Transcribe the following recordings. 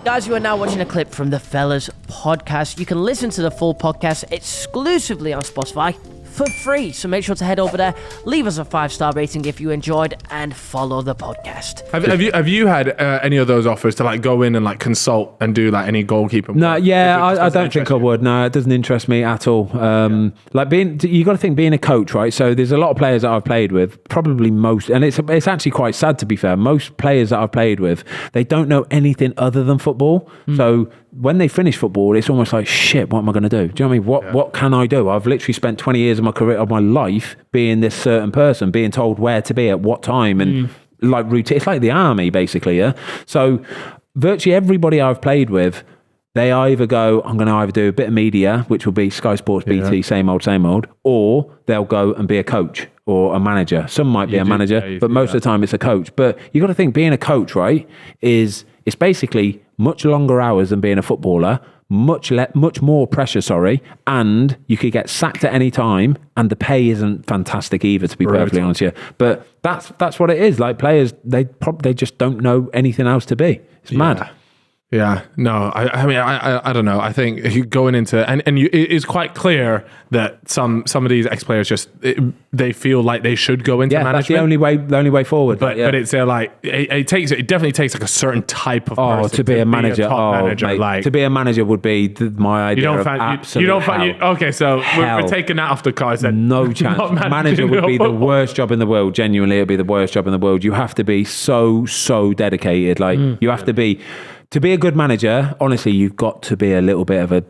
Guys, you are now watching a clip from the Fellas podcast. You can listen to the full podcast exclusively on Spotify for free. So make sure to head over there, leave us a 5-star rating if you enjoyed, and follow the podcast. Have you had any of those offers to like go in and like consult and do like any goalkeeper? No, yeah, I don't think I would. No, it doesn't interest me at all. Like you got to think being a coach, right? So there's a lot of players that I've played with, probably most, and it's actually quite sad to be fair. Most players that I've played with, they don't know anything other than football. So when they finish football, it's almost like, shit, what am I going to do? Do you know what I mean? What can I do? I've literally spent 20 years of my career, of my life, being this certain person, being told where to be at what time, and like routine. It's like the army, basically, yeah? So virtually everybody I've played with, they either go, I'm going to either do a bit of media, which will be Sky Sports, BT, same old, or they'll go and be a coach or a manager. Some might be a manager, but most of the time it's a coach. But you got to think, being a coach, right, it's basically much longer hours than being a footballer, much more pressure, and you could get sacked at any time, and the pay isn't fantastic either, to be perfectly honest with you. But that's what it is. Like, players, they just don't know anything else to be. It's mad. Yeah, no, I mean, I don't know. I think you going into it's quite clear that some of these ex-players they feel like they should go into management. That's the only way forward. But it's like it definitely takes like a certain type of person to be a manager. Manager, like to be a manager would be my idea. Okay, so we're taking that off the cards. Then no chance. Manager would be the worst job in the world. Genuinely, it'd be the worst job in the world. You have to be so dedicated. Like you have to be. To be a good manager, honestly, you've got to be a little bit of a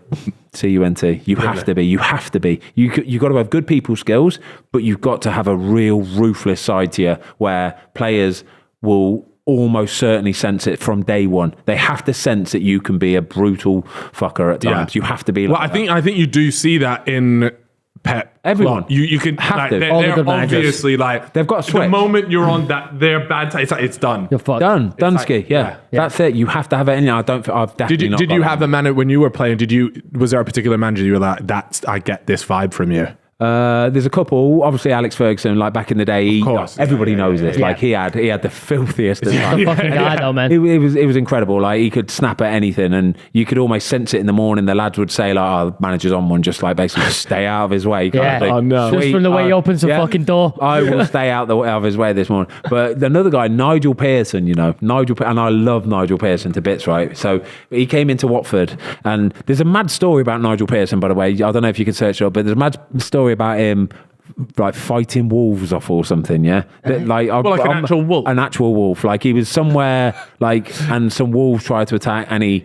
CUNT. You have to be. You have to be. You've got to have good people skills, but you've got to have a real ruthless side to you where players will almost certainly sense it from day one. They have to sense that you can be a brutal fucker at times. You have to be like that. I think you do see that in Pep. Everyone. You can have to. They're obviously like, they've got to switch. The moment you're on their bad side, it's done. You're fucked. Done ski. Yeah. That's it. You have to have it in. I've definitely not. Did you have a manager when you were playing? Was there a particular manager you were like, I get this vibe from you? There's a couple. Obviously, Alex Ferguson. Like back in the day, everybody knows this. Like he had the filthiest. The fucking guy, though, man. It was incredible. Like he could snap at anything, and you could almost sense it in the morning. The lads would say, like, "Oh, the manager's on one." Just like basically stay out of his way. Oh no! Just from the way he opens the fucking door. I will stay out of his way this morning. But another guy, Nigel Pearson. And I love Nigel Pearson to bits. Right. So he came into Watford, and there's a mad story about Nigel Pearson. By the way, I don't know if you can search it up, but there's a mad story about him like fighting wolves off or something, yeah. An actual wolf. An actual wolf. Like he was somewhere, like, and some wolves tried to attack, and he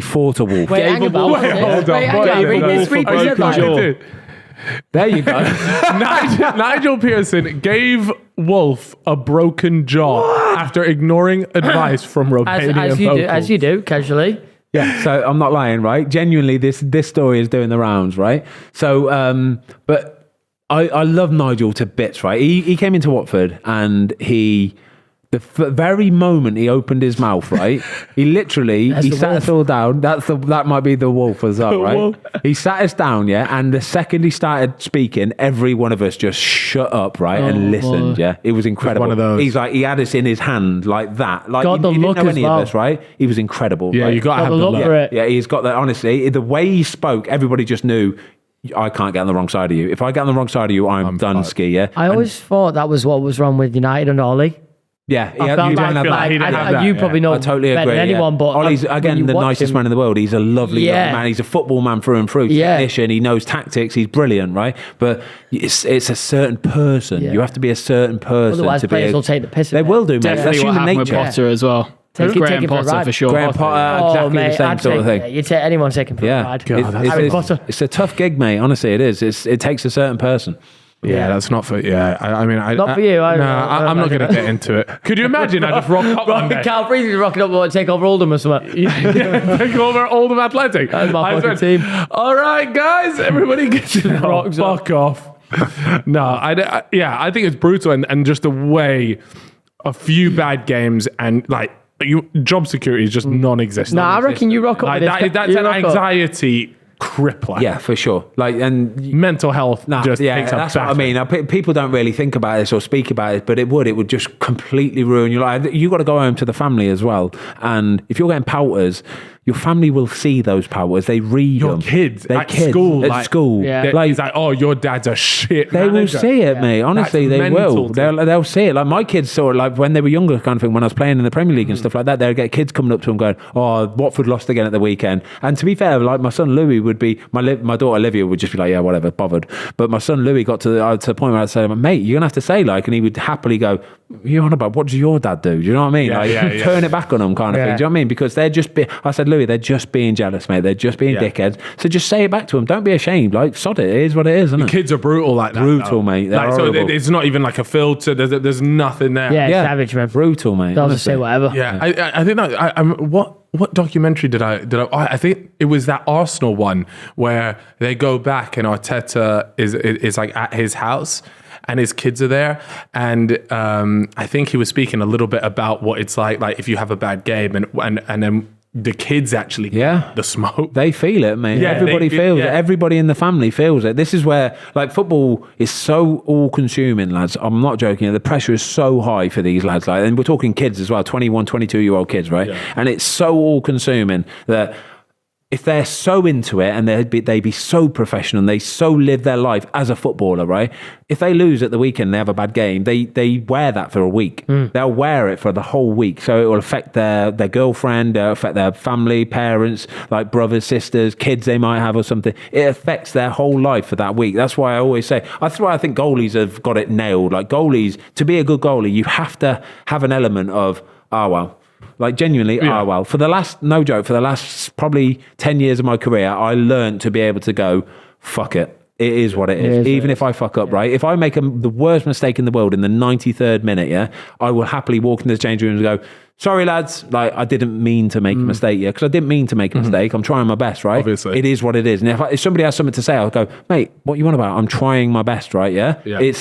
fought a wolf. Wait, hang about. There you go. Nigel Pearson gave Wolf a broken jaw after ignoring advice from Romanian locals. As you do, casually. Yeah, so I'm not lying, right? Genuinely, this story is doing the rounds, right? So, but I love Nigel to bits, right? He came into Watford, and the very moment he opened his mouth, right, he sat us all down. That might be the wolf as well, right? He sat us down, yeah, and the second he started speaking, every one of us just shut up, right, and listened, yeah. It was incredible. One of those. He had us in his hand like that. Like, got the he look didn't know as any well. of us, right? He was incredible. Yeah, right? you got to have the look for it. Yeah, he's got that. Honestly, the way he spoke, everybody just knew, I can't get on the wrong side of you. If I get on the wrong side of you, I'm done, ski, yeah. I always thought that was what was wrong with United and Ollie. Yeah, you probably know I totally better agree. than anyone, but Ollie's again the nicest man in the world. He's a lovely man. He's a football man through and through. Technician. He knows tactics. He's brilliant, right? But it's a certain person. You have to be a certain person. Otherwise, to players be will take the piss. They will do, mate. Definitely That's what human happened nature. with Potter as well. Graham Potter for sure. Graham Potter, exactly the same sort of thing. You take anyone taking for a ride. Harry Potter. It's a tough gig, mate. Honestly, it is. It takes a certain person. Yeah, that's not for. Yeah, I mean, not for you. I'm not going to get into it. Could you imagine? I just rock up one day. Carl Freezy's rocking up and take over Oldham or something. Take over Oldham Athletic. That's my fucking team. All right, guys, everybody get your rocks. Fuck off. No, I think it's brutal, and just the way a few bad games and like job security is just non-existent. No, I reckon you rock up. Like, that's an anxiety crippler. Yeah, for sure. Like, and mental health takes a that's what I mean. People don't really think about this or speak about it, but it would just completely ruin your life. You got to go home to the family as well. And if you're getting pouters, your family will see those pouters. They read your them. kids They're at kids school. At school. Yeah. Like, he's like, oh, your dad's a shit They manager. will see it, mate. Honestly, That's they mental will. to- They'll see it. Like my kids saw it, like when they were younger, kind of thing. When I was playing in the Premier League and stuff like that, they'd get kids coming up to them going, "Oh, Watford lost again at the weekend." And to be fair, like my son Louis would be, my daughter Olivia would just be like, "Yeah, whatever, bothered." But my son Louis got to the point where I'd say, "Mate, you're gonna have to say like," and he would happily go, "You're on about what does your dad do?" Do you know what I mean? Turn it back on them, kind of thing. Do you know what I mean? Because they're just. I said, Louis, they're just being jealous, mate. They're just being dickheads. So just say it back to them. Don't be ashamed. Like, sod it. It is what it is, isn't it? Kids are brutal like that. Brutal, mate. They're Like, so horrible. it's not even like a filter. There's nothing there. Yeah, savage, man. Brutal, mate. They'll just honestly. say whatever. Yeah, I think that what documentary did I think it was that Arsenal one where they go back and Arteta is like at his house and his kids are there, and I think he was speaking a little bit about what it's like if you have a bad game and then the kids actually get the smoke. They feel it, mate. Yeah, Everybody feels it. Everybody in the family feels it. This is where, like, football is so all-consuming, lads. I'm not joking. The pressure is so high for these lads. Like, and we're talking kids as well, 21, 22-year-old kids, right? Yeah. And it's so all-consuming that if they're so into it and they be so professional and they so live their life as a footballer, right? If they lose at the weekend, they have a bad game, they wear that for a week. They'll wear it for the whole week. So it will affect their girlfriend, it'll affect their family, parents, like brothers, sisters, kids they might have or something. It affects their whole life for that week. That's why I always say, that's why I think goalies have got it nailed. Like goalies, to be a good goalie, you have to have an element of, like genuinely, for the last probably 10 years of my career, I learned to be able to go, fuck it. It is what it is. Even if I fuck up, right? If I make the worst mistake in the world in the 93rd minute, I will happily walk into the change room and go, sorry lads, like I didn't mean to make a mistake, because I didn't mean to make a mistake. I'm trying my best, right? Obviously. It is what it is. And if somebody has something to say, I'll go, mate, what you want about? I'm trying my best, right? Yeah.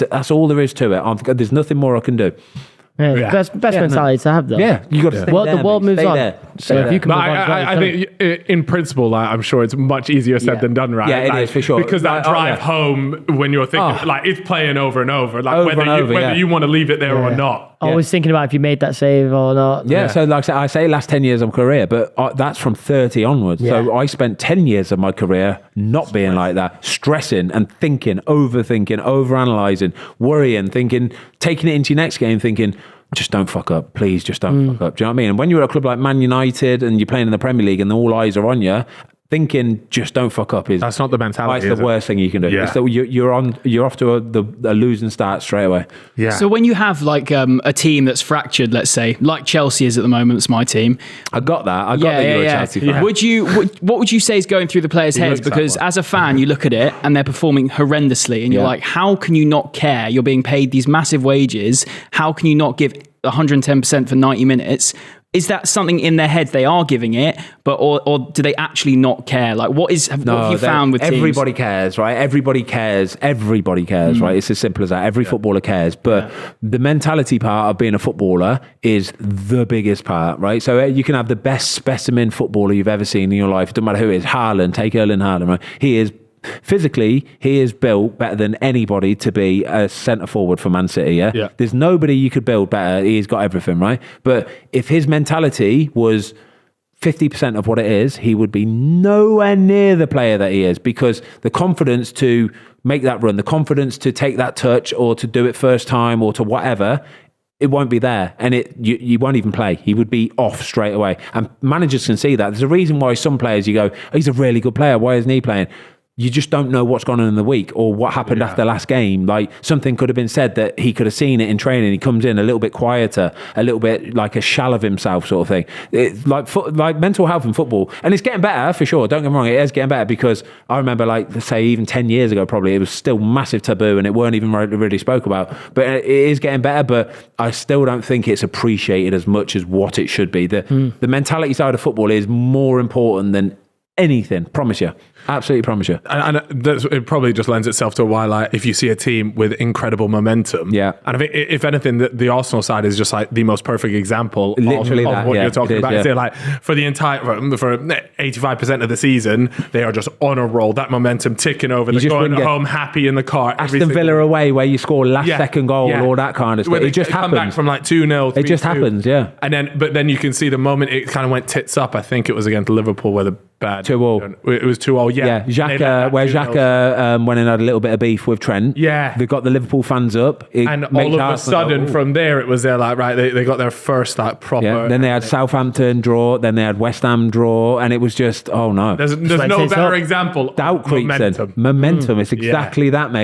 That's all there is to it. There's nothing more I can do. Yeah, best mentality to have, though. Yeah, you got to stay there. The world moves on. So if you can move on, I think in principle, I'm sure it's much easier said than done, right? Yeah, it is for sure. Because that drive home, when you're thinking, it's playing over and over, whether you want to leave it there or not. Always thinking about if you made that save or not. Yeah, so like I say last 10 years of my career, but that's from 30 onwards. Yeah. So I spent 10 years of my career not being like that, stressing and thinking, overthinking, overanalyzing, worrying, thinking, taking it into your next game, thinking, just don't fuck up. Please, just don't fuck up. Do you know what I mean? And when you're at a club like Man United and you're playing in the Premier League and all eyes are on you, thinking just don't fuck up that's not the mentality. It's the worst thing you can do. Yeah. It's you're off to a losing start straight away. Yeah. So when you have like a team that's fractured, let's say, like Chelsea is at the moment, it's my team. I got that. I got that you're a Chelsea fan. What would you say is going through the players' heads? Because as a fan, you look at it and they're performing horrendously, and you're like, how can you not care? You're being paid these massive wages. How can you not give 110% for 90 minutes? Is that something in their heads they are giving it, or do they actually not care? Like, what have you found with teams? Everybody cares, right? Everybody cares, right? It's as simple as that. Every footballer cares, but the mentality part of being a footballer is the biggest part, right? So you can have the best specimen footballer you've ever seen in your life. It doesn't matter who it is. Haaland, take Erling Haaland, right? Physically, he is built better than anybody to be a centre forward for Man City. Yeah, there's nobody you could build better. He's got everything, right? But if his mentality was 50% of what it is, he would be nowhere near the player that he is, because the confidence to make that run, the confidence to take that touch or to do it first time or to whatever, it won't be there, and you won't even play. He would be off straight away, and managers can see that. There's a reason why some players you go, he's a really good player, why isn't he playing? You just don't know what's gone on in the week or what happened after last game. Like, something could have been said that he could have seen it in training. He comes in a little bit quieter, a little bit like a shell of himself sort of thing. It's like mental health in football. And it's getting better for sure. Don't get me wrong. It is getting better, because I remember, like, say even 10 years ago, probably it was still massive taboo and it weren't even really spoke about, but it is getting better. But I still don't think it's appreciated as much as what it should be. The mentality side of football is more important than anything. Promise you. Absolutely promise you. And it probably just lends itself to why, like, if you see a team with incredible momentum, Yeah. and I think, if anything, the Arsenal side is just like the most perfect example Literally of that, what yeah, you're talking it is, about. yeah. Is they're like for 85% of the season, they are just on a roll. That momentum ticking over. They're just going wouldn't get- home happy in the car. Aston Villa away where you score last second goal, all that kind of stuff. Where It just they come back happens. from like 2-0. It just 3-2. happens, yeah. But then you can see the moment it kind of went tits up. I think it was against Liverpool where the bad 2-0. It was 2-0. Yeah, Yeah, They let Xhaka, that where 2-0 Xhaka went and had a little bit of beef with Trent. Yeah. They got the Liverpool fans up. It And makes all of a Arsenal sudden, go, "Ooh." from there, it was there like, right, they got their first like proper. Yeah. Then they had Southampton draw, then they had West Ham draw, and it was just, oh no. There's went no tits better up. example Doubt of creeps momentum. in. Momentum. It's exactly that, mate.